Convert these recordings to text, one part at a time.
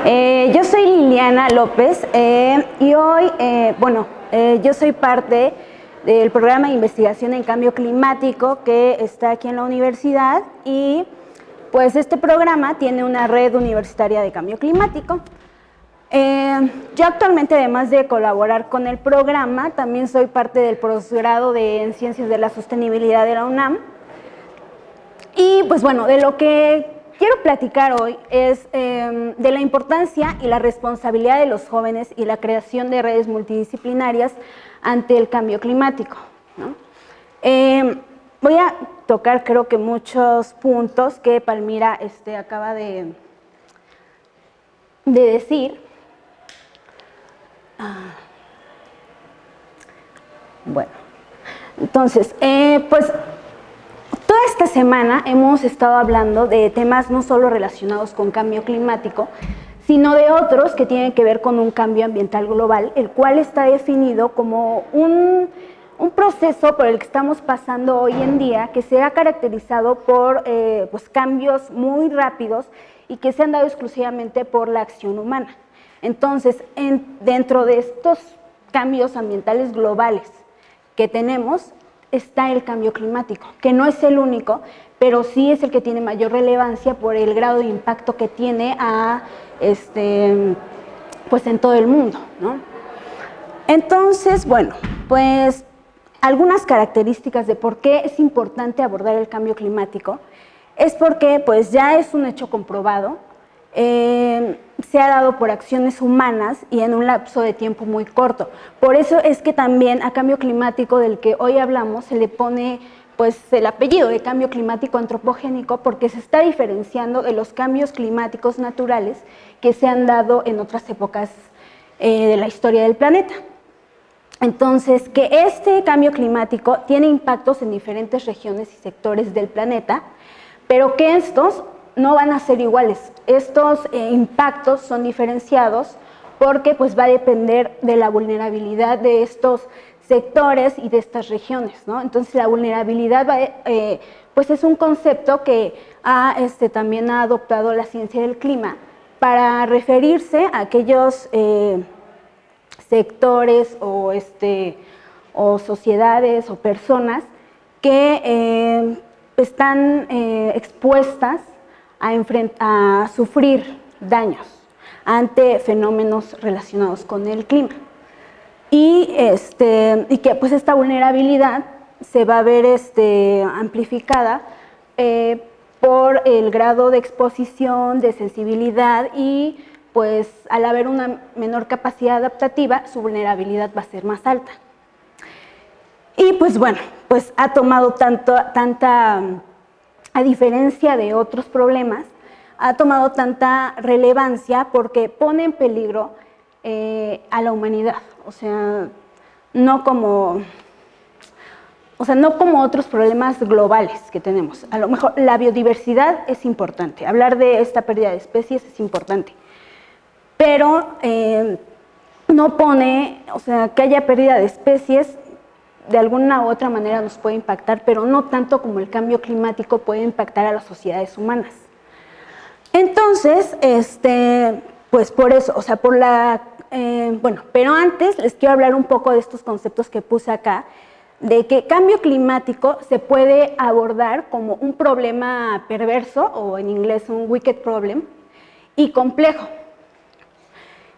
Yo soy Liliana López y hoy, yo soy parte del programa de investigación en cambio climático que está aquí en la universidad y pues este programa tiene una red universitaria de cambio climático. Yo actualmente, además de colaborar con el programa, también soy parte del posgrado en Ciencias de la Sostenibilidad de la UNAM. Y pues bueno, de lo que quiero platicar hoy es de la importancia y la responsabilidad de los jóvenes y la creación de redes multidisciplinarias ante el cambio climático, ¿no? Voy a tocar, creo que muchos puntos que Palmira acaba de decir. Bueno, entonces, pues toda esta semana hemos estado hablando de temas no solo relacionados con cambio climático, sino de otros que tienen que ver con un cambio ambiental global, el cual está definido como un proceso por el que estamos pasando hoy en día, que se ha caracterizado por pues cambios muy rápidos y que se han dado exclusivamente por la acción humana. Entonces, dentro de estos cambios ambientales globales que tenemos, está el cambio climático, que no es el único, pero sí es el que tiene mayor relevancia por el grado de impacto que tiene pues en todo el mundo, ¿no? Entonces, bueno, pues algunas características de por qué es importante abordar el cambio climático es porque pues ya es un hecho comprobado, se ha dado por acciones humanas y en un lapso de tiempo muy corto. Por eso es que también a cambio climático del que hoy hablamos se le pone pues el apellido de cambio climático antropogénico, porque se está diferenciando de los cambios climáticos naturales que se han dado en otras épocas de la historia del planeta. Entonces, que este cambio climático tiene impactos en diferentes regiones y sectores del planeta, pero que estos no van a ser iguales. Estos impactos son diferenciados porque pues va a depender de la vulnerabilidad de estos sectores y de estas regiones, ¿no? Entonces la vulnerabilidad pues es un concepto que también ha adoptado la ciencia del clima para referirse a aquellos sectores o sociedades o personas que están expuestas a sufrir daños ante fenómenos relacionados con el clima. Y que pues esta vulnerabilidad se va a ver amplificada por el grado de exposición, de sensibilidad y pues al haber una menor capacidad adaptativa, su vulnerabilidad va a ser más alta. Y pues bueno, pues ha tomado a diferencia de otros problemas, ha tomado tanta relevancia porque pone en peligro a la humanidad, o sea, no como otros problemas globales que tenemos. A lo mejor la biodiversidad es importante, hablar de esta pérdida de especies es importante, pero no pone, o sea, que haya pérdida de especies de alguna u otra manera nos puede impactar, pero no tanto como el cambio climático puede impactar a las sociedades humanas. Entonces, pues por eso, o sea, pero antes les quiero hablar un poco de estos conceptos que puse acá, de que cambio climático se puede abordar como un problema perverso, o en inglés un wicked problem, y complejo.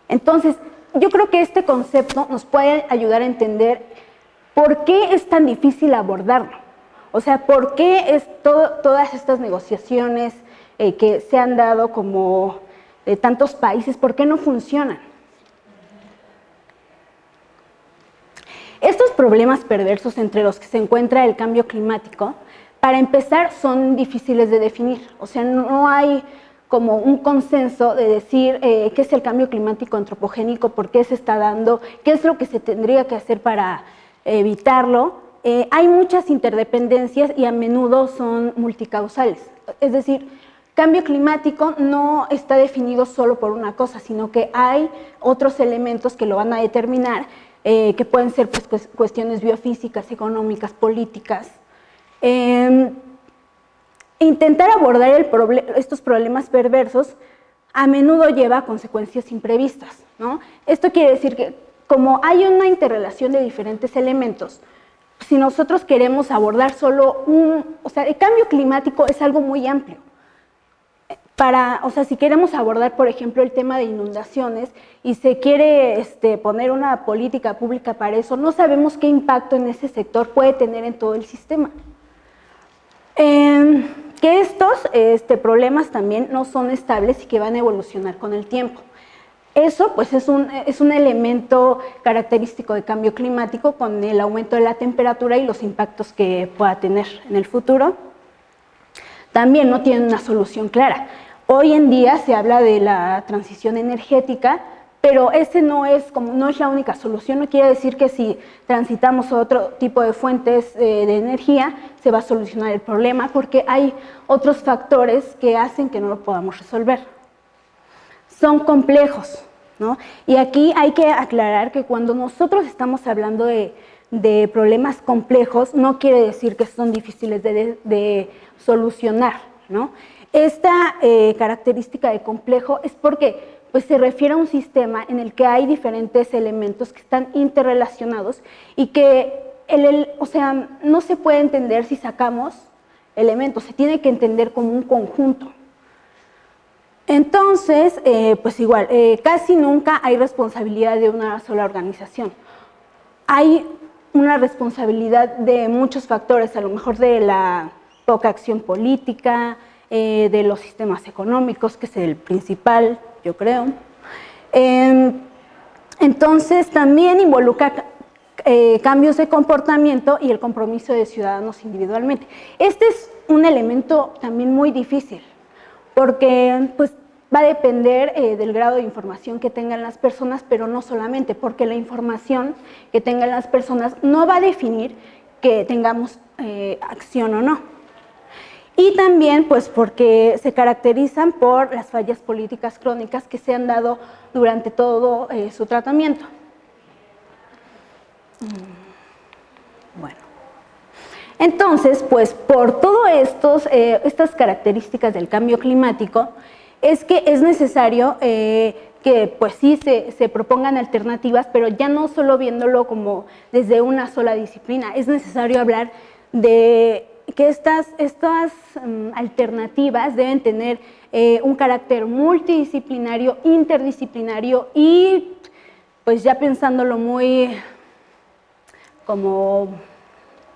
Entonces, yo creo que este concepto nos puede ayudar a entender por qué es tan difícil abordarlo. O sea, por qué todas estas negociaciones que se han dado como de tantos países, ¿por qué no funcionan? Estos problemas perversos entre los que se encuentra el cambio climático, para empezar, son difíciles de definir. O sea, no hay como un consenso de decir qué es el cambio climático antropogénico, por qué se está dando, qué es lo que se tendría que hacer para evitarlo. Hay muchas interdependencias y a menudo son multicausales. Es decir, cambio climático no está definido solo por una cosa, sino que hay otros elementos que lo van a determinar, que pueden ser pues, cuestiones biofísicas, económicas, políticas. Intentar abordar estos problemas perversos a menudo lleva a consecuencias imprevistas, ¿no? Esto quiere decir que como hay una interrelación de diferentes elementos, si nosotros queremos abordar solo o sea, el cambio climático es algo muy amplio. O sea, si queremos abordar, por ejemplo, el tema de inundaciones y se quiere poner una política pública para eso, no sabemos qué impacto en ese sector puede tener en todo el sistema. Que estos problemas también no son estables y que van a evolucionar con el tiempo. Eso pues es un elemento característico de cambio climático con el aumento de la temperatura y los impactos que pueda tener en el futuro. También no tiene una solución clara. Hoy en día se habla de la transición energética, pero ese no es la única solución. No quiere decir que si transitamos a otro tipo de fuentes de energía se va a solucionar el problema, porque hay otros factores que hacen que no lo podamos resolver. Son complejos, ¿no? Y aquí hay que aclarar que cuando nosotros estamos hablando de problemas complejos, no quiere decir que son difíciles de solucionar, ¿no? Esta característica de complejo es porque pues, se refiere a un sistema en el que hay diferentes elementos que están interrelacionados y que o sea, no se puede entender si sacamos elementos, se tiene que entender como un conjunto. Entonces, pues igual, casi nunca hay responsabilidad de una sola organización. Hay una responsabilidad de muchos factores, a lo mejor de la poca acción política, de los sistemas económicos, que es el principal, yo creo. Entonces, también involucra cambios de comportamiento y el compromiso de ciudadanos individualmente. Este es un elemento también muy difícil, porque pues, va a depender del grado de información que tengan las personas, pero no solamente, porque la información que tengan las personas no va a definir que tengamos acción o no. Y también pues porque se caracterizan por las fallas políticas crónicas que se han dado durante todo su tratamiento. Bueno, entonces pues por todo estas características del cambio climático es que es necesario que pues sí se propongan alternativas, pero ya no solo viéndolo como desde una sola disciplina, es necesario hablar de que estas alternativas deben tener un carácter multidisciplinario, interdisciplinario y pues ya pensándolo muy como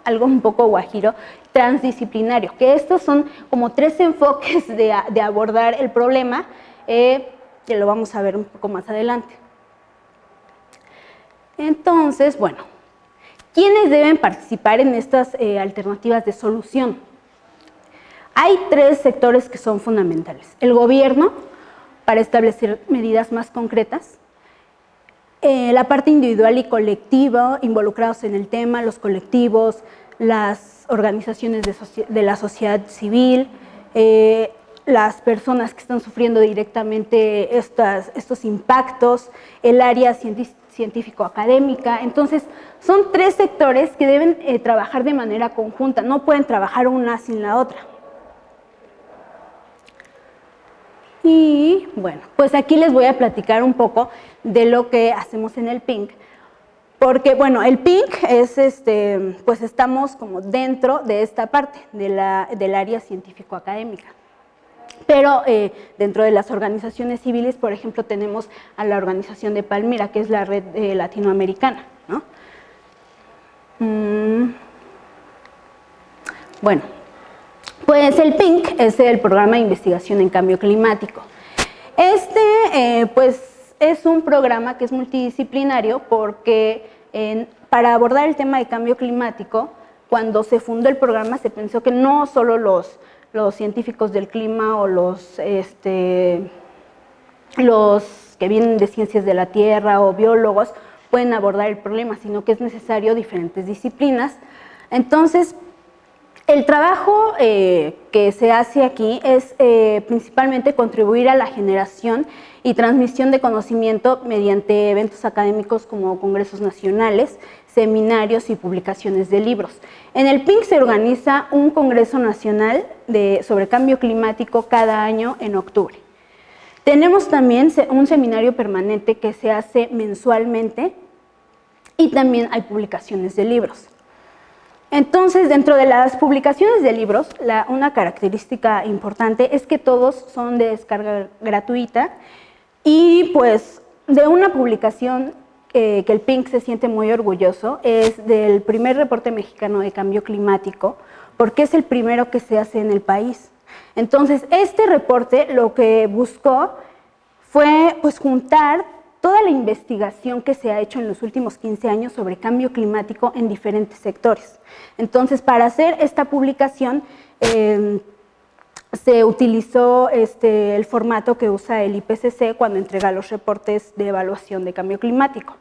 algo un poco guajiro, transdisciplinario, que estos son como 3 enfoques de abordar el problema, que lo vamos a ver un poco más adelante. Entonces, bueno, ¿quiénes deben participar en estas alternativas de solución? Hay 3 sectores que son fundamentales. El gobierno, para establecer medidas más concretas, la parte individual y colectiva, involucrados en el tema, los colectivos, las organizaciones de la sociedad civil, las personas que están sufriendo directamente estos impactos, el área científico-académica. Entonces, son 3 sectores que deben trabajar de manera conjunta, no pueden trabajar una sin la otra. Y bueno, pues aquí les voy a platicar un poco de lo que hacemos en el PINC, porque bueno, el PINC es, pues estamos como dentro de esta parte del área científico-académica. Pero dentro de las organizaciones civiles, por ejemplo, tenemos a la organización de Palmira, que es la red latinoamericana, ¿no? Bueno, pues el PINC es el Programa de Investigación en Cambio Climático. Pues es un programa que es multidisciplinario porque para abordar el tema de cambio climático, cuando se fundó el programa se pensó que no solo los científicos del clima o los que vienen de ciencias de la tierra o biólogos pueden abordar el problema, sino que es necesario diferentes disciplinas. Entonces, el trabajo que se hace aquí es principalmente contribuir a la generación y transmisión de conocimiento mediante eventos académicos como congresos nacionales, seminarios y publicaciones de libros. En el PINC se organiza un congreso nacional sobre cambio climático cada año en octubre. Tenemos también un seminario permanente que se hace mensualmente y también hay publicaciones de libros. Entonces, dentro de las publicaciones de libros, una característica importante es que todos son de descarga gratuita y pues de una publicación que el PINC se siente muy orgulloso es del primer reporte mexicano de cambio climático, porque es el primero que se hace en el país. Entonces, este reporte lo que buscó fue pues juntar toda la investigación que se ha hecho en los últimos 15 años sobre cambio climático en diferentes sectores. Entonces, para hacer esta publicación, se utilizó el formato que usa el IPCC cuando entrega los reportes de evaluación de cambio climático.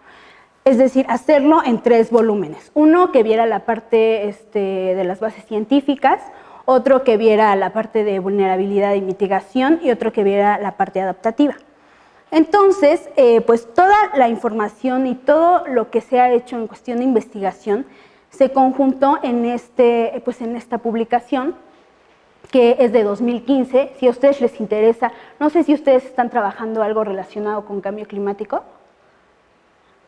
Es decir, hacerlo en 3 volúmenes. Uno que viera la parte de las bases científicas, otro que viera la parte de vulnerabilidad y mitigación y otro que viera la parte adaptativa. Entonces, pues toda la información y todo lo que se ha hecho en cuestión de investigación se conjuntó en esta publicación, que es de 2015. Si a ustedes les interesa, no sé si ustedes están trabajando algo relacionado con cambio climático.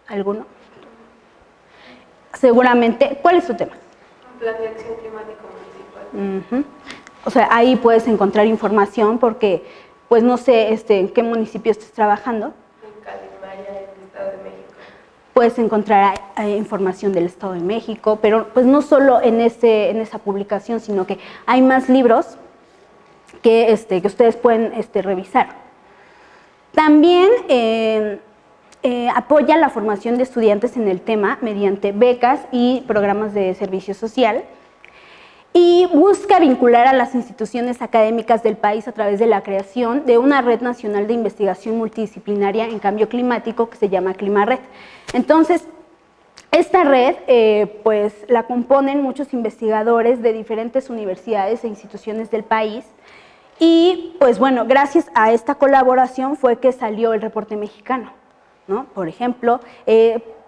¿Alguno? Seguramente. ¿Cuál es su tema? Un plan de acción climático municipal. O sea, ahí puedes encontrar información porque, pues no sé en qué municipio estés trabajando. En Calimaya, en el Estado de México. Puedes encontrar información del Estado de México, pero pues no solo en esa publicación, sino que hay más libros que ustedes pueden revisar. También apoya la formación de estudiantes en el tema mediante becas y programas de servicio social y busca vincular a las instituciones académicas del país a través de la creación de una red nacional de investigación multidisciplinaria en cambio climático que se llama ClimaRed. Entonces, esta red pues la componen muchos investigadores de diferentes universidades e instituciones del país y pues bueno, gracias a esta colaboración fue que salió el reporte mexicano, ¿no? Por ejemplo,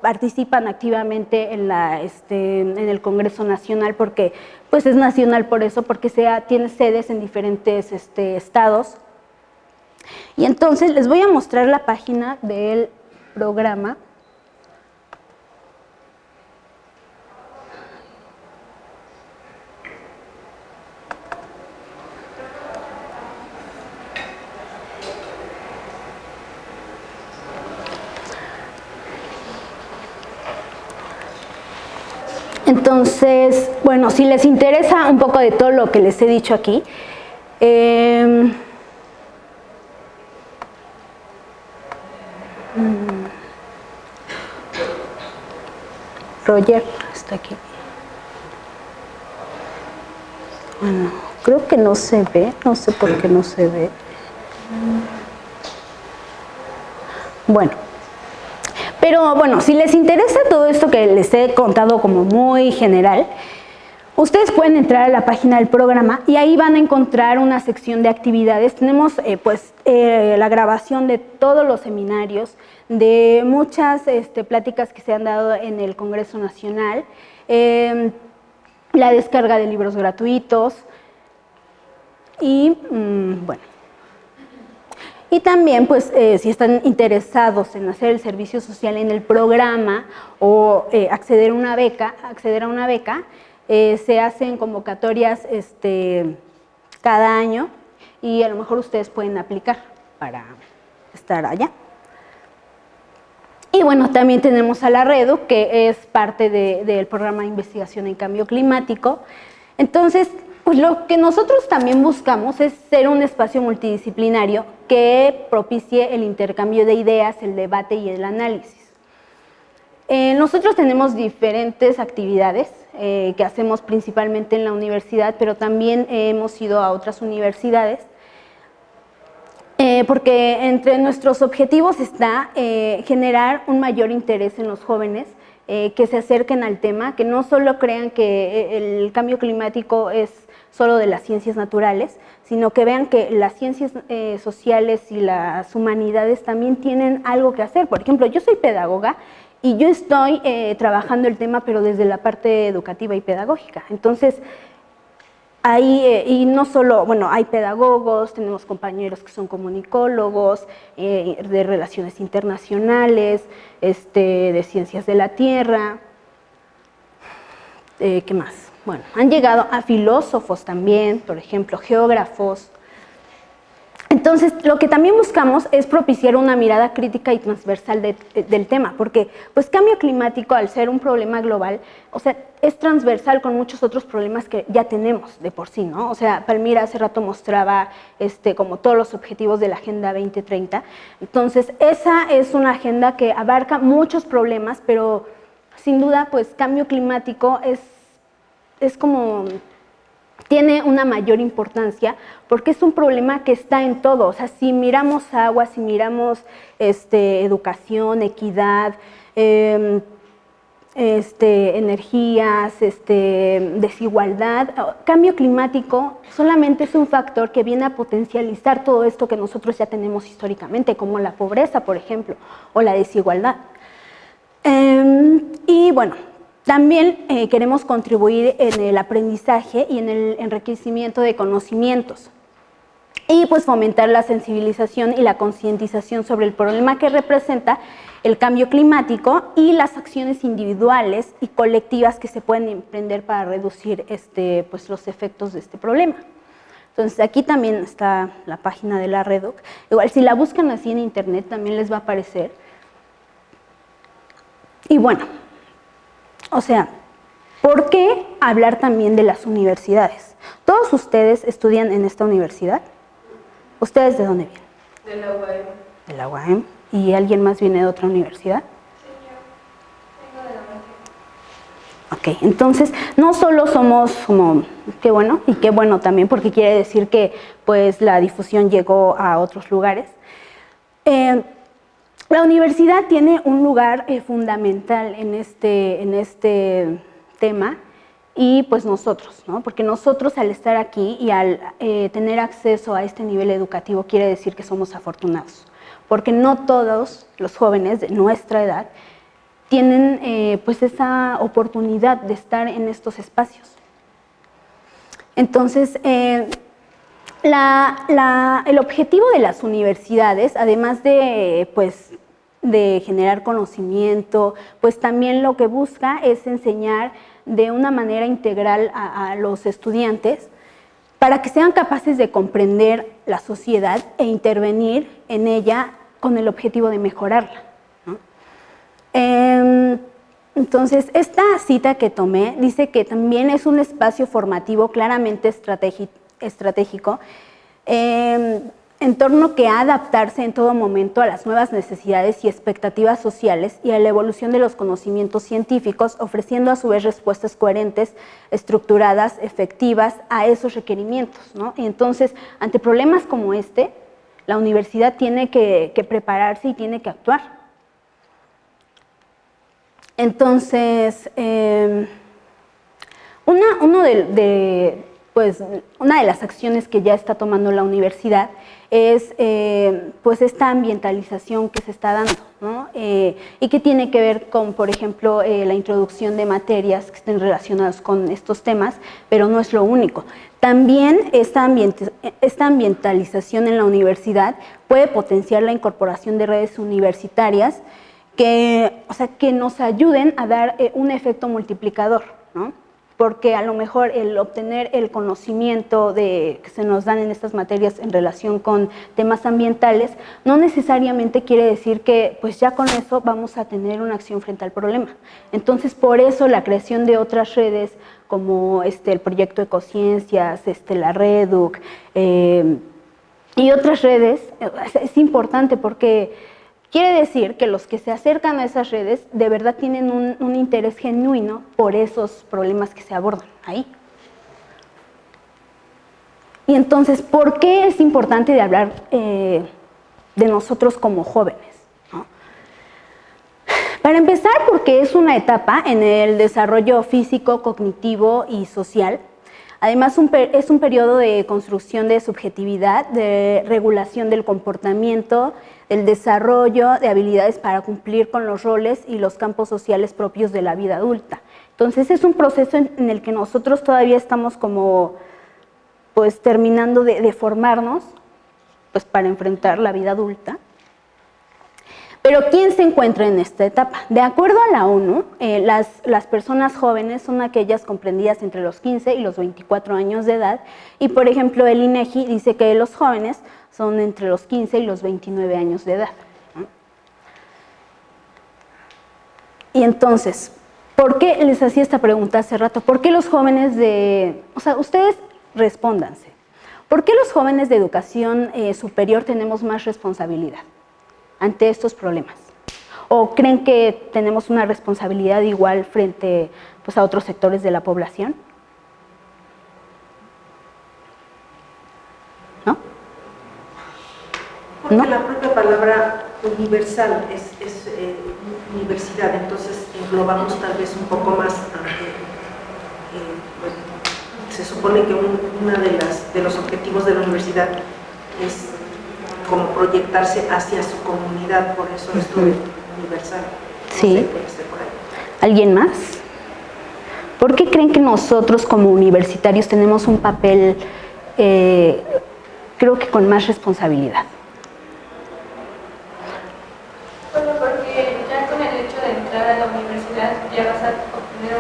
participan activamente en el Congreso Nacional porque pues es nacional por eso, porque tiene sedes en diferentes estados. Y entonces les voy a mostrar la página del programa. Entonces, bueno, si les interesa un poco de todo lo que les he dicho aquí, Roger está aquí. Bueno, creo que no se ve, no sé por qué no se ve. Bueno. Pero bueno, si les interesa todo esto que les he contado como muy general, ustedes pueden entrar a la página del programa y ahí van a encontrar una sección de actividades. Tenemos la grabación de todos los seminarios, de muchas pláticas que se han dado en el Congreso Nacional, la descarga de libros gratuitos y bueno. Y también, pues, si están interesados en hacer el servicio social en el programa o acceder a una beca, se hacen convocatorias cada año y a lo mejor ustedes pueden aplicar para estar allá. Y bueno, también tenemos a la REDU, que es parte del programa de investigación en cambio climático. Entonces, pues lo que nosotros también buscamos es ser un espacio multidisciplinario que propicie el intercambio de ideas, el debate y el análisis. Nosotros tenemos diferentes actividades que hacemos principalmente en la universidad, pero también hemos ido a otras universidades, porque entre nuestros objetivos está generar un mayor interés en los jóvenes, que se acerquen al tema, que no solo crean que el cambio climático es solo de las ciencias naturales, sino que vean que las ciencias sociales y las humanidades también tienen algo que hacer. Por ejemplo, yo soy pedagoga y yo estoy trabajando el tema, pero desde la parte educativa y pedagógica. Entonces, y no solo, bueno, hay pedagogos, tenemos compañeros que son comunicólogos, de relaciones internacionales, de ciencias de la tierra, ¿qué más? Bueno, han llegado a filósofos también, por ejemplo, geógrafos. Entonces, lo que también buscamos es propiciar una mirada crítica y transversal del tema, porque pues cambio climático, al ser un problema global, o sea, es transversal con muchos otros problemas que ya tenemos de por sí, ¿no? O sea, Palmira hace rato mostraba como todos los objetivos de la Agenda 2030. Entonces, esa es una agenda que abarca muchos problemas, pero sin duda, pues cambio climático es como... tiene una mayor importancia porque es un problema que está en todo. O sea, si miramos agua, si miramos educación, equidad, energías, desigualdad, cambio climático solamente es un factor que viene a potencializar todo esto que nosotros ya tenemos históricamente, como la pobreza, por ejemplo, o la desigualdad. Y bueno, también queremos contribuir en el aprendizaje y en el enriquecimiento de conocimientos y pues fomentar la sensibilización y la concientización sobre el problema que representa el cambio climático y las acciones individuales y colectivas que se pueden emprender para reducir pues los efectos de este problema. Entonces aquí también está la página de la REDUC. Igual si la buscan así en internet también les va a aparecer. Y bueno, o sea, ¿por qué hablar también de las universidades? ¿Todos ustedes estudian en esta universidad? ¿Ustedes de dónde vienen? De la UAM. De la UAM. ¿Y alguien más viene de otra universidad? Sí, yo vengo de la UAM. Ok, entonces no solo somos como, qué bueno, y qué bueno también, porque quiere decir que pues la difusión llegó a otros lugares. La universidad tiene un lugar fundamental en este tema y pues nosotros, ¿no? Porque nosotros al estar aquí y al tener acceso a este nivel educativo quiere decir que somos afortunados, porque no todos los jóvenes de nuestra edad tienen pues esa oportunidad de estar en estos espacios. Entonces, el objetivo de las universidades, además de, pues, de generar conocimiento, pues también lo que busca es enseñar de una manera integral a los estudiantes para que sean capaces de comprender la sociedad e intervenir en ella con el objetivo de mejorarla, ¿no? Entonces, esta cita que tomé dice que también es un espacio formativo claramente estratégico, en torno que ha adaptarse en todo momento a las nuevas necesidades y expectativas sociales y a la evolución de los conocimientos científicos, ofreciendo a su vez respuestas coherentes, estructuradas, efectivas a esos requerimientos, ¿no? Y entonces, ante problemas como este, la universidad tiene que prepararse y tiene que actuar. Entonces, una de las acciones que ya está tomando la universidad es pues esta ambientalización que se está dando, ¿no? Y que tiene que ver con, por ejemplo, la introducción de materias que estén relacionadas con estos temas, pero no es lo único. También esta ambientalización en la universidad puede potenciar la incorporación de redes universitarias que nos ayuden a dar un efecto multiplicador, ¿no? Porque a lo mejor el obtener el conocimiento que se nos dan en estas materias en relación con temas ambientales no necesariamente quiere decir que pues ya con eso vamos a tener una acción frente al problema. Entonces, por eso la creación de otras redes como el proyecto Ecociencias, la REDUC y otras redes es importante porque quiere decir que los que se acercan a esas redes de verdad tienen un interés genuino por esos problemas que se abordan ahí. Y entonces, ¿por qué es importante de hablar de nosotros como jóvenes, ¿no? Para empezar, porque es una etapa en el desarrollo físico, cognitivo y social. Además, es un periodo de construcción de subjetividad, de regulación del comportamiento, el desarrollo de habilidades para cumplir con los roles y los campos sociales propios de la vida adulta. Entonces, es un proceso en el que nosotros todavía estamos como pues terminando de formarnos pues para enfrentar la vida adulta. Pero ¿quién se encuentra en esta etapa? De acuerdo a la ONU, las personas jóvenes son aquellas comprendidas entre los 15 y los 24 años de edad, y por ejemplo el INEGI dice que los jóvenes son entre los 15 y los 29 años de edad. Y entonces, ¿por qué les hacía esta pregunta hace rato? ¿Por qué los jóvenes o sea, ustedes respóndanse, ¿por qué los jóvenes de educación superior tenemos más responsabilidad ante estos problemas? ¿O creen que tenemos una responsabilidad igual frente pues, a otros sectores de la población? ¿No? Porque ¿No? la propia palabra universal es universidad, entonces englobamos tal vez un poco más. Bueno, se supone que uno de los objetivos de la universidad es como proyectarse hacia su comunidad, por eso esto de universal. No Sí. sé, puede ser por ahí. ¿Alguien más? ¿Por qué creen que nosotros como universitarios tenemos un papel, creo que con más responsabilidad? Bueno, porque ya con el hecho de entrar a la universidad ya vas a obtener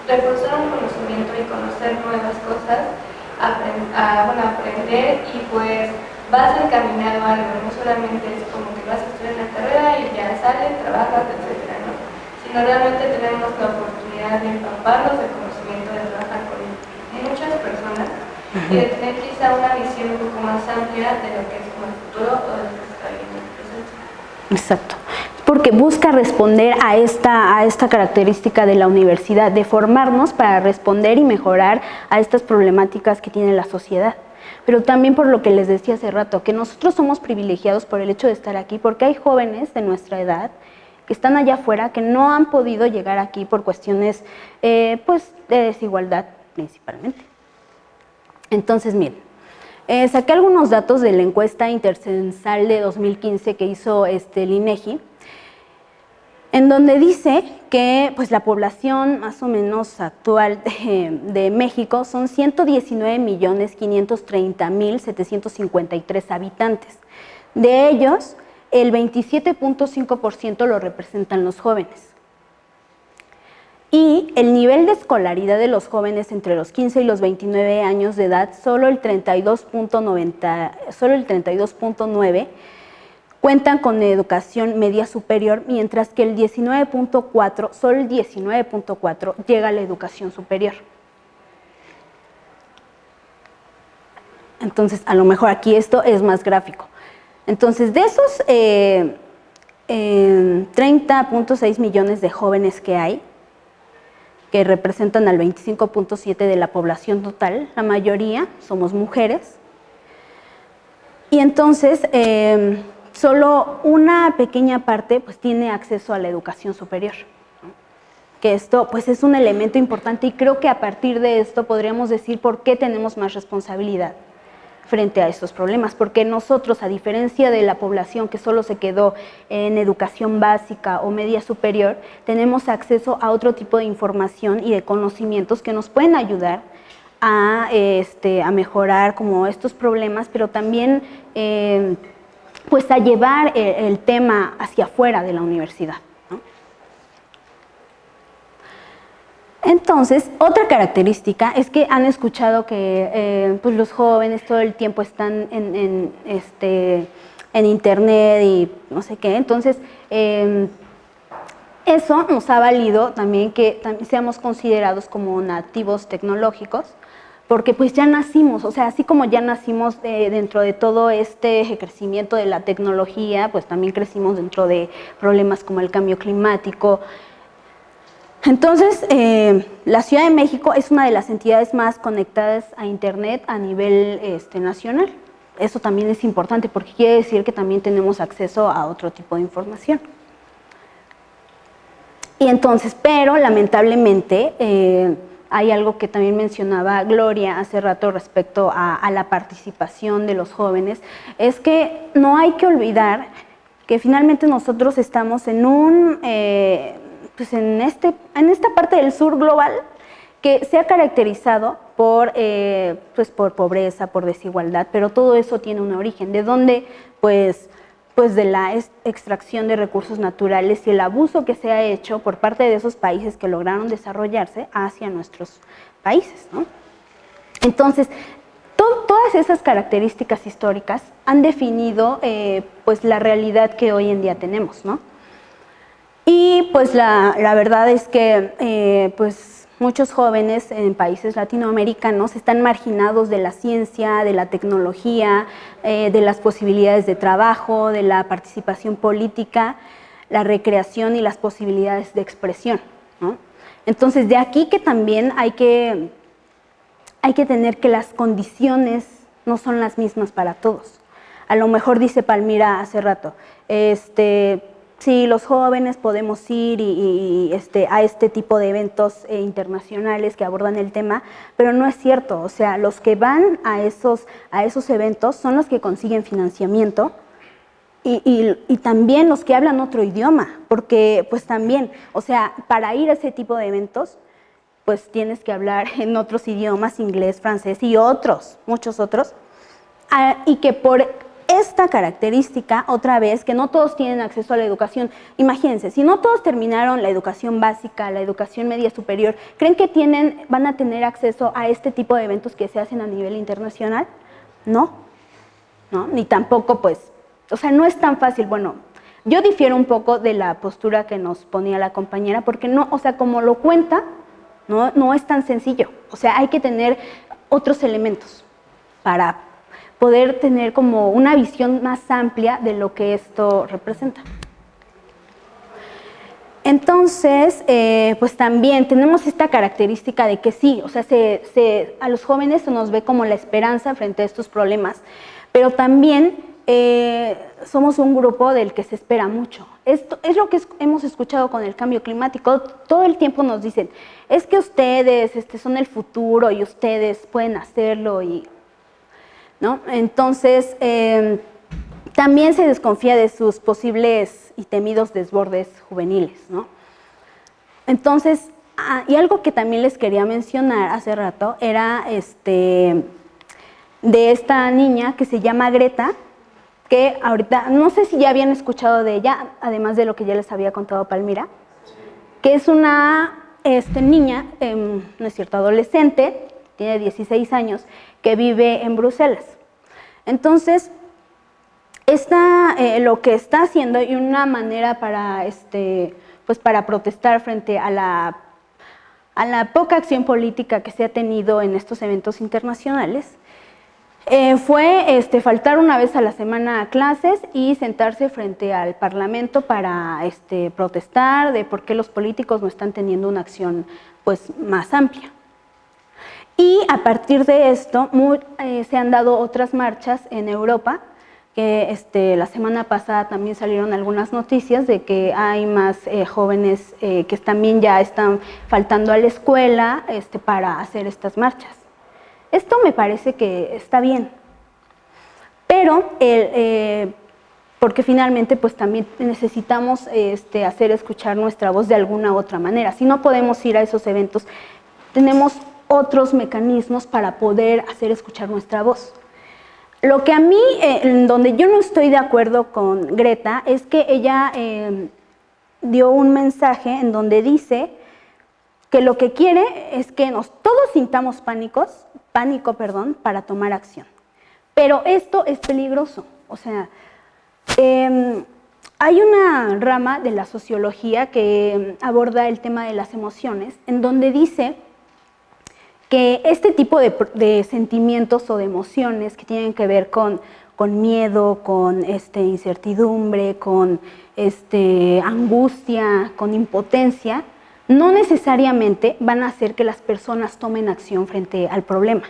reforzar un conocimiento y conocer nuevas cosas, aprender y pues vas encaminado a algo, no solamente es como que vas a estudiar una carrera y ya sales, trabajas, etcétera, ¿no? Sino realmente tenemos la oportunidad de empaparnos del conocimiento, de trabajar con muchas personas y de tener quizá una visión un poco más amplia de lo que es como el futuro o de lo que está viviendo en el presente. Exacto, porque busca responder a esta característica de la universidad, de formarnos para responder y mejorar a estas problemáticas que tiene la sociedad. Pero también por lo que les decía hace rato, que nosotros somos privilegiados por el hecho de estar aquí, porque hay jóvenes de nuestra edad que están allá afuera, que no han podido llegar aquí por cuestiones pues, de desigualdad principalmente. Entonces, miren, saqué algunos datos de la encuesta intercensal de 2015 que hizo el INEGI, en donde dice que pues, la población más o menos actual de México son 119.530.753 habitantes. De ellos, el 27.5% lo representan los jóvenes. Y el nivel de escolaridad de los jóvenes entre los 15 y los 29 años de edad, solo el 32.9 cuentan con educación media superior, mientras que el 19.4, solo el 19.4 llega a la educación superior. Entonces, a lo mejor aquí esto es más gráfico. Entonces, de esos 30.6 millones de jóvenes que hay, que representan al 25.7 de la población total, la mayoría somos mujeres. Y entonces, solo una pequeña parte pues, tiene acceso a la educación superior. Que esto pues, es un elemento importante y creo que a partir de esto podríamos decir por qué tenemos más responsabilidad frente a estos problemas, porque nosotros, a diferencia de la población que solo se quedó en educación básica o media superior, tenemos acceso a otro tipo de información y de conocimientos que nos pueden ayudar a mejorar como estos problemas, pero también pues a llevar el tema hacia afuera de la universidad, ¿no? Entonces, otra característica es que han escuchado que pues los jóvenes todo el tiempo están en internet y no sé qué, entonces eso nos ha valido también que seamos considerados como nativos tecnológicos, porque pues ya nacimos, o sea, así como ya nacimos dentro de todo este crecimiento de la tecnología, pues también crecimos dentro de problemas como el cambio climático. Entonces, la Ciudad de México es una de las entidades más conectadas a Internet a nivel nacional. Eso también es importante porque quiere decir que también tenemos acceso a otro tipo de información. Y entonces, pero lamentablemente, hay algo que también mencionaba Gloria hace rato respecto a la participación de los jóvenes, es que no hay que olvidar que finalmente nosotros estamos en esta parte del sur global que se ha caracterizado por pobreza, por desigualdad, pero todo eso tiene un origen, de donde pues de la extracción de recursos naturales y el abuso que se ha hecho por parte de esos países que lograron desarrollarse hacia nuestros países, ¿no? Entonces, todas esas características históricas han definido pues la realidad que hoy en día tenemos, ¿no? Y pues la verdad es que pues muchos jóvenes en países latinoamericanos están marginados de la ciencia, de la tecnología, de las posibilidades de trabajo, de la participación política, la recreación y las posibilidades de expresión, ¿no? Entonces, de aquí que también hay que tener que las condiciones no son las mismas para todos. A lo mejor dice Palmira hace rato, sí, los jóvenes podemos ir a este tipo de eventos internacionales que abordan el tema, pero no es cierto. O sea, los que van a esos eventos son los que consiguen financiamiento y también los que hablan otro idioma, porque pues también, o sea, para ir a ese tipo de eventos, pues tienes que hablar en otros idiomas, inglés, francés y otros, muchos otros, y que por esta característica, otra vez, que no todos tienen acceso a la educación. Imagínense, si no todos terminaron la educación básica, la educación media superior, ¿creen que van a tener acceso a este tipo de eventos que se hacen a nivel internacional? No, ni tampoco, pues, o sea, no es tan fácil. Bueno, yo difiero un poco de la postura que nos ponía la compañera, porque no, o sea, como lo cuenta, no es tan sencillo. O sea, hay que tener otros elementos para poder tener como una visión más amplia de lo que esto representa. Entonces, pues también tenemos esta característica de que sí, o sea, a los jóvenes se nos ve como la esperanza frente a estos problemas, pero también somos un grupo del que se espera mucho. Esto es lo que hemos escuchado con el cambio climático. Todo el tiempo nos dicen, es que ustedes son el futuro y ustedes pueden hacerlo, ¿no? Entonces, también se desconfía de sus posibles y temidos desbordes juveniles, ¿no? Entonces, y algo que también les quería mencionar hace rato era de esta niña que se llama Greta, que ahorita, no sé si ya habían escuchado de ella, además de lo que ya les había contado Palmira, que es una niña, no es cierto, adolescente, tiene 16 años, que vive en Bruselas. Entonces, lo que está haciendo y una manera para, pues para protestar frente a la poca acción política que se ha tenido en estos eventos internacionales, fue faltar una vez a la semana a clases y sentarse frente al Parlamento para protestar de por qué los políticos no están teniendo una acción pues, más amplia. Y a partir de esto se han dado otras marchas en Europa, que la semana pasada también salieron algunas noticias de que hay más jóvenes que también ya están faltando a la escuela para hacer estas marchas. Esto me parece que está bien, pero porque finalmente pues también necesitamos hacer escuchar nuestra voz de alguna u otra manera. Si no podemos ir a esos eventos, tenemos otros mecanismos para poder hacer escuchar nuestra voz. Lo que a mí, donde yo no estoy de acuerdo con Greta, es que ella dio un mensaje en donde dice que lo que quiere es que todos sintamos pánico, para tomar acción. Pero esto es peligroso. O sea, hay una rama de la sociología que aborda el tema de las emociones, en donde dice que este tipo de sentimientos o de emociones que tienen que ver con miedo, con incertidumbre, con angustia, con impotencia, no necesariamente van a hacer que las personas tomen acción frente al problema.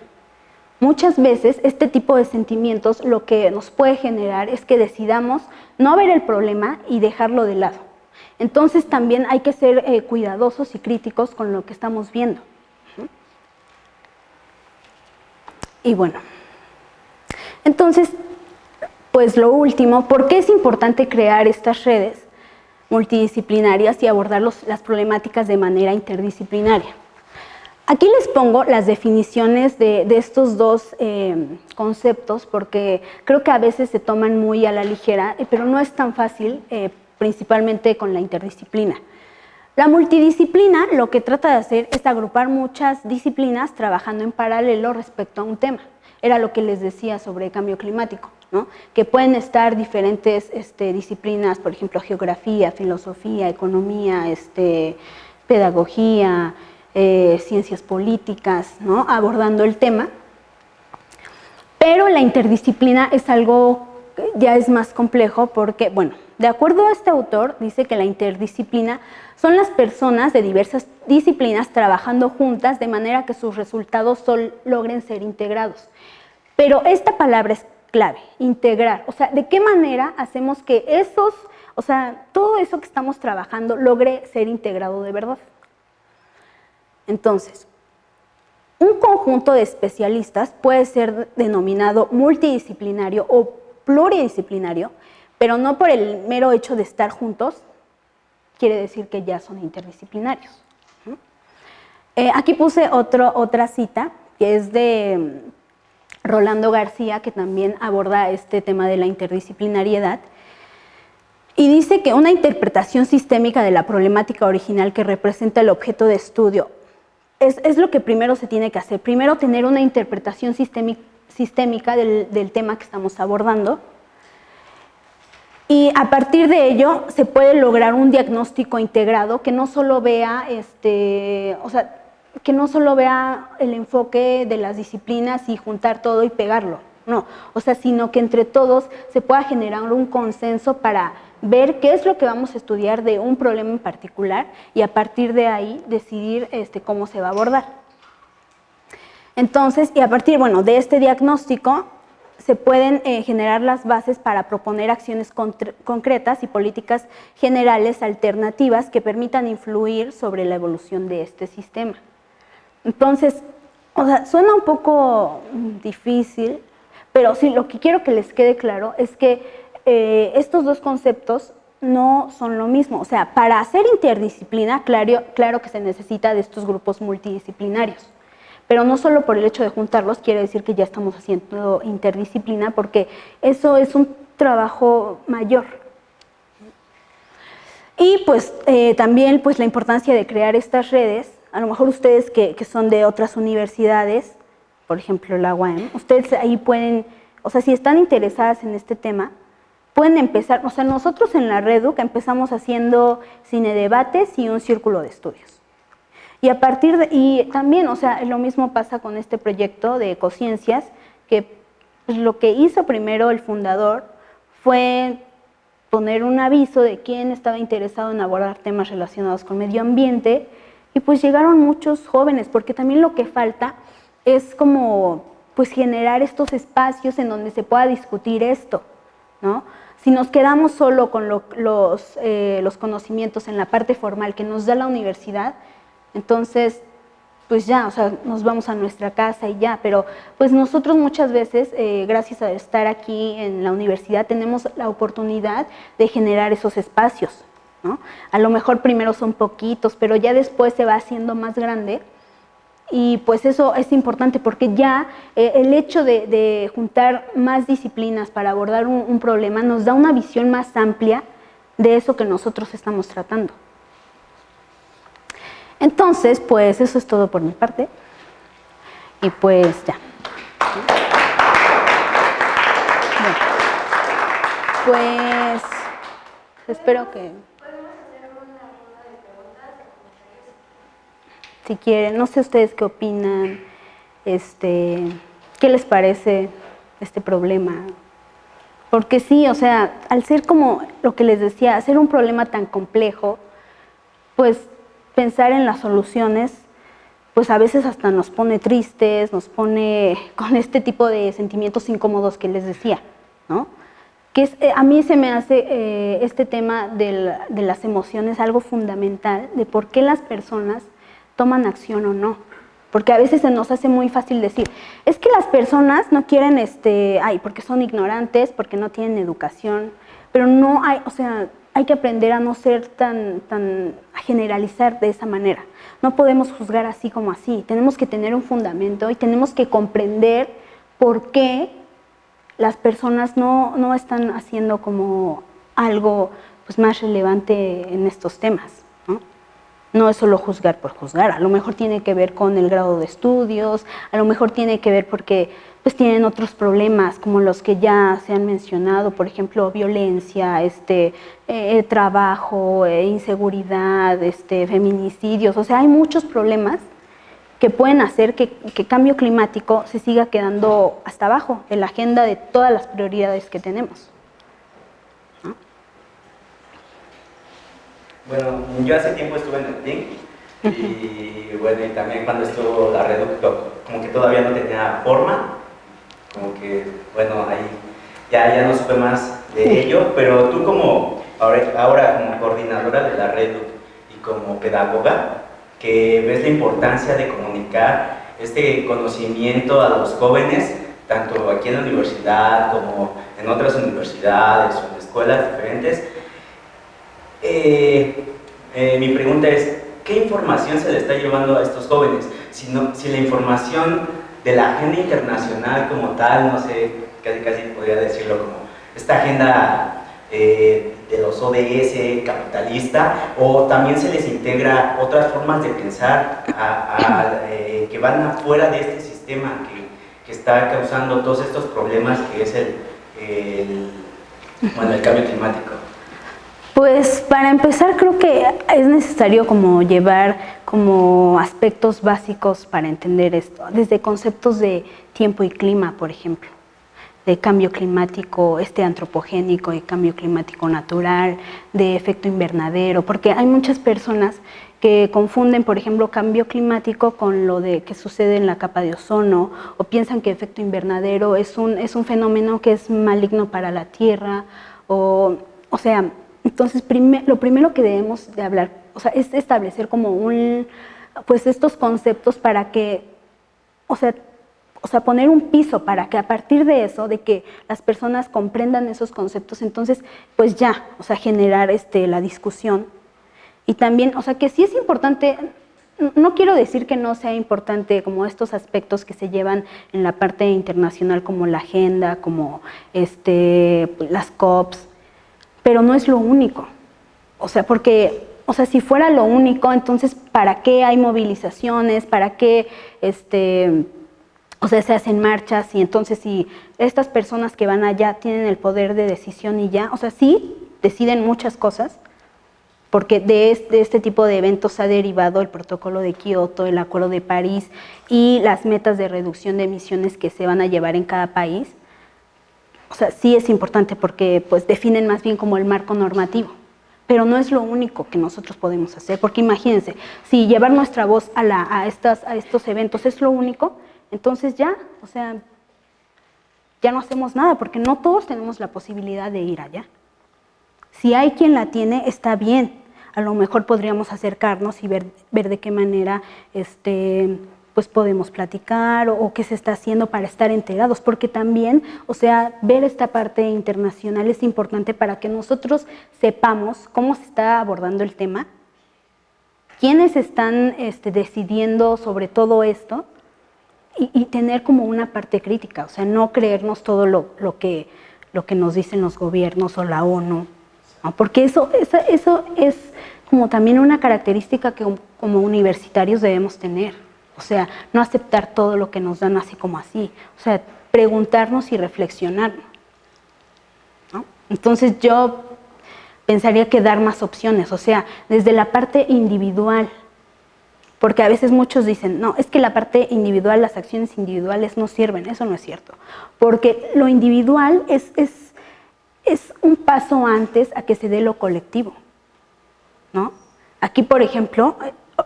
Muchas veces este tipo de sentimientos lo que nos puede generar es que decidamos no ver el problema y dejarlo de lado. Entonces también hay que ser cuidadosos y críticos con lo que estamos viendo. Y bueno, entonces, pues lo último, ¿por qué es importante crear estas redes multidisciplinarias y abordar las problemáticas de manera interdisciplinaria? Aquí les pongo las definiciones de estos dos conceptos porque creo que a veces se toman muy a la ligera, pero no es tan fácil, principalmente con la interdisciplina. La multidisciplina lo que trata de hacer es agrupar muchas disciplinas trabajando en paralelo respecto a un tema. Era lo que les decía sobre cambio climático, ¿no? Que pueden estar diferentes disciplinas, por ejemplo, geografía, filosofía, economía, pedagogía, ciencias políticas, ¿no? Abordando el tema. Pero la interdisciplina es algo que ya es más complejo porque, bueno, de acuerdo a este autor, dice que la interdisciplina son las personas de diversas disciplinas trabajando juntas de manera que sus resultados logren ser integrados. Pero esta palabra es clave, integrar. O sea, ¿de qué manera hacemos que todo eso que estamos trabajando logre ser integrado de verdad? Entonces, un conjunto de especialistas puede ser denominado multidisciplinario o pluridisciplinario, pero no por el mero hecho de estar juntos, quiere decir que ya son interdisciplinarios. Aquí puse otra cita, que es de Rolando García, que también aborda este tema de la interdisciplinariedad, y dice que una interpretación sistémica de la problemática original que representa el objeto de estudio es lo que primero se tiene que hacer. Primero tener una interpretación sistémica del tema que estamos abordando, y a partir de ello se puede lograr un diagnóstico integrado que no solo vea, que no solo vea el enfoque de las disciplinas y juntar todo y pegarlo, no, sino que entre todos se pueda generar un consenso para ver qué es lo que vamos a estudiar de un problema en particular y a partir de ahí decidir cómo se va a abordar. Entonces, y a partir, de este diagnóstico se pueden generar las bases para proponer acciones concretas y políticas generales alternativas que permitan influir sobre la evolución de este sistema. Entonces, suena un poco difícil, pero sí, lo que quiero que les quede claro es que estos dos conceptos no son lo mismo. O sea, para hacer interdisciplina, claro que se necesita de estos grupos multidisciplinarios. Pero no solo por el hecho de juntarlos quiere decir que ya estamos haciendo interdisciplina, porque eso es un trabajo mayor. Y pues también la importancia de crear estas redes. A lo mejor ustedes que son de otras universidades, por ejemplo la UAM, ustedes ahí pueden, si están interesadas en este tema, pueden empezar, nosotros en la Reduc empezamos haciendo cinedebates y un círculo de estudios. Y también, lo mismo pasa con este proyecto de Ecociencias, que lo que hizo primero el fundador fue poner un aviso de quién estaba interesado en abordar temas relacionados con medio ambiente, y pues llegaron muchos jóvenes, porque también lo que falta es como generar estos espacios en donde se pueda discutir esto, ¿no? Si nos quedamos solo con los conocimientos en la parte formal que nos da la universidad, entonces, pues ya, nos vamos a nuestra casa y ya, pero pues nosotros muchas veces, gracias a estar aquí en la universidad, tenemos la oportunidad de generar esos espacios, ¿no? A lo mejor primero son poquitos, pero ya después se va haciendo más grande y pues eso es importante porque ya el hecho de juntar más disciplinas para abordar un problema nos da una visión más amplia de eso que nosotros estamos tratando. Entonces, pues eso es todo por mi parte. Y pues ya. Bueno, pues espero que... ¿Podemos hacer una ronda de preguntas o comentarios? Si quieren, no sé ustedes qué opinan, qué les parece este problema. Porque sí, al ser como lo que les decía, hacer un problema tan complejo, pues pensar en las soluciones, pues a veces hasta nos pone tristes, nos pone con este tipo de sentimientos incómodos que les decía, ¿no? Que a mí se me hace este tema de las emociones algo fundamental de por qué las personas toman acción o no. Porque a veces se nos hace muy fácil decir, es que las personas no quieren, porque son ignorantes, porque no tienen educación, pero no hay, hay que aprender a no ser a generalizar de esa manera. No podemos juzgar así como así, tenemos que tener un fundamento y tenemos que comprender por qué las personas no están haciendo como algo pues, más relevante en estos temas, ¿no? No es solo juzgar por juzgar, a lo mejor tiene que ver con el grado de estudios, a lo mejor tiene que ver porque pues, tienen otros problemas como los que ya se han mencionado, por ejemplo, violencia, trabajo, inseguridad, feminicidios, o sea, hay muchos problemas que pueden hacer que cambio climático se siga quedando hasta abajo en la agenda de todas las prioridades que tenemos, ¿no? Bueno, yo hace tiempo estuve en el TIC y bueno, y también cuando estuvo la Reducto, como que todavía no tenía forma, como que, bueno, ahí ya no supe más de ello, pero tú como, ahora como coordinadora de la Reducto y como pedagoga, que ves la importancia de comunicar este conocimiento a los jóvenes, tanto aquí en la universidad como en otras universidades o en escuelas diferentes. Mi pregunta es, ¿qué información se le está llevando a estos jóvenes? Si la información de la agenda internacional como tal, no sé, casi podría decirlo como esta agenda de los ODS capitalista, o también se les integra otras formas de pensar que van afuera de este sistema que está causando todos estos problemas que es el cambio climático. Pues para empezar creo que es necesario como llevar como aspectos básicos para entender esto, desde conceptos de tiempo y clima, por ejemplo, de cambio climático antropogénico y cambio climático natural, de efecto invernadero, porque hay muchas personas que confunden, por ejemplo, cambio climático con lo de que sucede en la capa de ozono, o piensan que efecto invernadero es un fenómeno que es maligno para la Tierra, o sea, entonces lo primero que debemos de hablar, o sea, es establecer como pues estos conceptos para que, o sea, poner un piso para que a partir de eso, de que las personas comprendan esos conceptos, entonces, pues ya, o sea, generar la discusión. Y también, o sea, que sí es importante, no quiero decir que no sea importante como estos aspectos que se llevan en la parte internacional, como la agenda, como las COPs, pero no es lo único. O sea, porque, o sea, si fuera lo único, entonces, ¿para qué hay movilizaciones? ¿Para qué, o sea, se hacen marchas? Y entonces, si estas personas que van allá tienen el poder de decisión y ya, o sea, sí, deciden muchas cosas, porque de este tipo de eventos ha derivado el protocolo de Kioto, el acuerdo de París y las metas de reducción de emisiones que se van a llevar en cada país. O sea, sí es importante porque pues definen más bien como el marco normativo, pero no es lo único que nosotros podemos hacer, porque imagínense, si llevar nuestra voz a estos eventos es lo único, entonces ya, o sea, ya no hacemos nada, porque no todos tenemos la posibilidad de ir allá. Si hay quien la tiene, está bien, a lo mejor podríamos acercarnos y ver de qué manera pues podemos platicar o qué se está haciendo para estar enterados, porque también, o sea, ver esta parte internacional es importante para que nosotros sepamos cómo se está abordando el tema, quiénes están decidiendo sobre todo esto y tener como una parte crítica, o sea, no creernos todo lo que nos dicen los gobiernos o la ONU, ¿no? Porque eso es como también una característica que como universitarios debemos tener. O sea, no aceptar todo lo que nos dan así como así. O sea, preguntarnos y reflexionar, ¿no? Entonces yo pensaría que dar más opciones, o sea, desde la parte individual. Porque a veces muchos dicen, no, es que la parte individual, las acciones individuales no sirven. Eso no es cierto. Porque lo individual es un paso antes a que se dé lo colectivo, ¿no? Aquí, por ejemplo,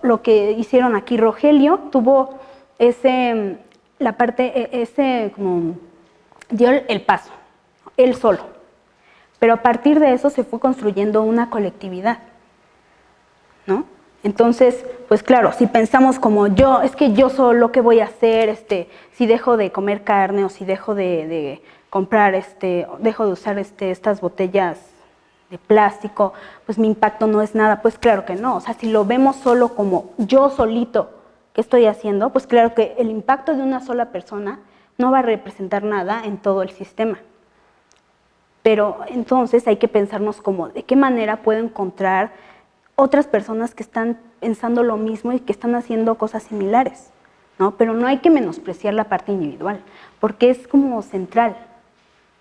lo que hicieron aquí, Rogelio tuvo como dio el paso, él solo, pero a partir de eso se fue construyendo una colectividad, ¿no? Entonces, pues claro, si pensamos como es que yo solo, ¿qué voy a hacer? Si dejo de comer carne o si dejo de comprar, dejo de usar estas botellas de plástico, pues mi impacto no es nada. Pues claro que no, o sea, si lo vemos solo como yo solito, ¿qué estoy haciendo? Pues claro que el impacto de una sola persona no va a representar nada en todo el sistema. Pero entonces hay que pensarnos como de qué manera puedo encontrar otras personas que están pensando lo mismo y que están haciendo cosas similares, ¿no? Pero no hay que menospreciar la parte individual, porque es como central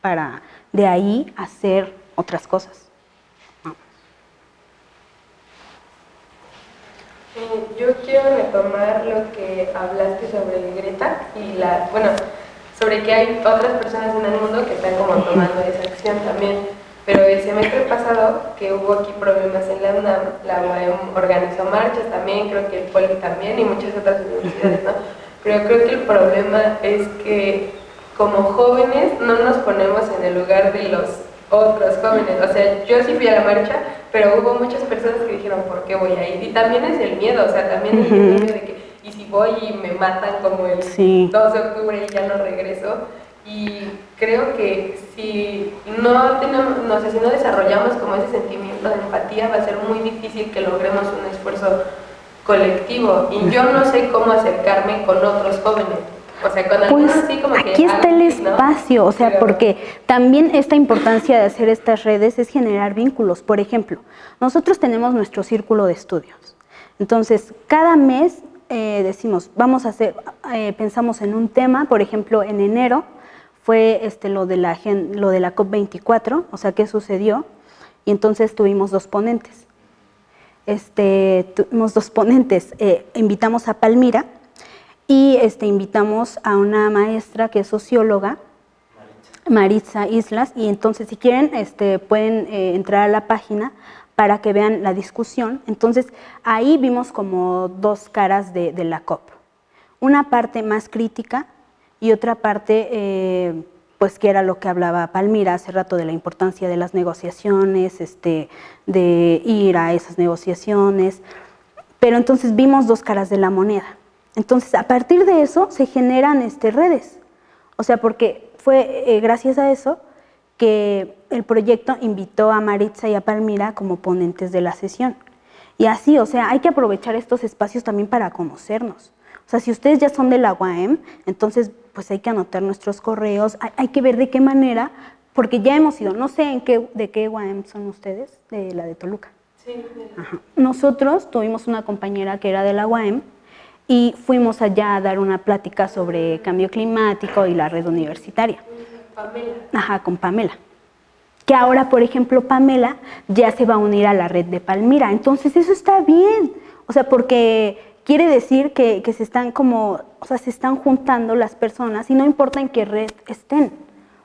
para de ahí hacer otras cosas. Yo quiero retomar lo que hablaste sobre Greta y sobre que hay otras personas en el mundo que están como tomando esa acción también. Pero el semestre pasado, que hubo aquí problemas en la UNAM, la UAM organizó marchas también, creo que el Poli también y muchas otras universidades, ¿no? Pero creo que el problema es que como jóvenes no nos ponemos en el lugar de los otros jóvenes. O sea, yo sí fui a la marcha, pero hubo muchas personas que dijeron, ¿por qué voy a ir? Y también es el miedo, o sea, también es el miedo de que, ¿y si voy y me matan como el 2 de octubre y ya no regreso? Y creo que si no desarrollamos como ese sentimiento de empatía, va a ser muy difícil que logremos un esfuerzo colectivo. Y yo no sé cómo acercarme con otros jóvenes. O sea, con algunos Pues sí como que aquí está el clic, ¿no? espacio, o sea, Pero porque también esta importancia de hacer estas redes es generar vínculos. Por ejemplo, nosotros tenemos nuestro círculo de estudios. Entonces, cada mes decimos, vamos a hacer, pensamos en un tema. Por ejemplo, en enero fue lo de la COP24, o sea, ¿qué sucedió? Y entonces tuvimos dos ponentes. Invitamos a Palmira y invitamos a una maestra que es socióloga, Maritza Islas, y entonces si quieren pueden entrar a la página para que vean la discusión. Entonces ahí vimos como dos caras de la COP, una parte más crítica y otra parte pues que era lo que hablaba Palmira hace rato, de la importancia de las negociaciones, de ir a esas negociaciones, pero entonces vimos dos caras de la moneda. Entonces, a partir de eso se generan redes, o sea, porque fue gracias a eso que el proyecto invitó a Maritza y a Palmira como ponentes de la sesión. Y así, o sea, hay que aprovechar estos espacios también para conocernos. O sea, si ustedes ya son de la UAM, entonces pues hay que anotar nuestros correos, hay que ver de qué manera, porque ya hemos ido, no sé de qué UAM son ustedes, de la de Toluca. Sí. Ajá. Nosotros tuvimos una compañera que era de la UAM, y fuimos allá a dar una plática sobre cambio climático y la red universitaria. Pamela. Ajá, con Pamela. Que ahora, por ejemplo, Pamela ya se va a unir a la red de Palmira. Entonces, eso está bien. O sea, porque quiere decir que se están se están juntando las personas y no importa en qué red estén.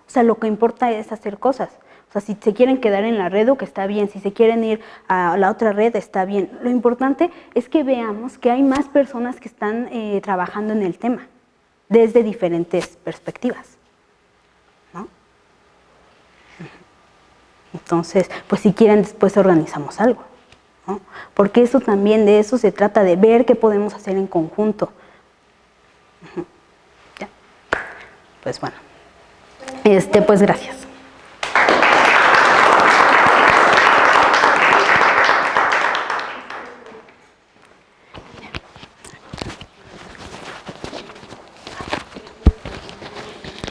O sea, lo que importa es hacer cosas. O sea, si se quieren quedar en la red, que está bien, si se quieren ir a la otra red, está bien. Lo importante es que veamos que hay más personas que están trabajando en el tema, desde diferentes perspectivas, ¿no? Entonces, pues si quieren, después organizamos algo, ¿no? Porque eso también, de eso se trata, de ver qué podemos hacer en conjunto. ¿Ya? Pues bueno, pues gracias.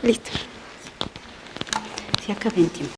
Listo. Se acaba en tiempo.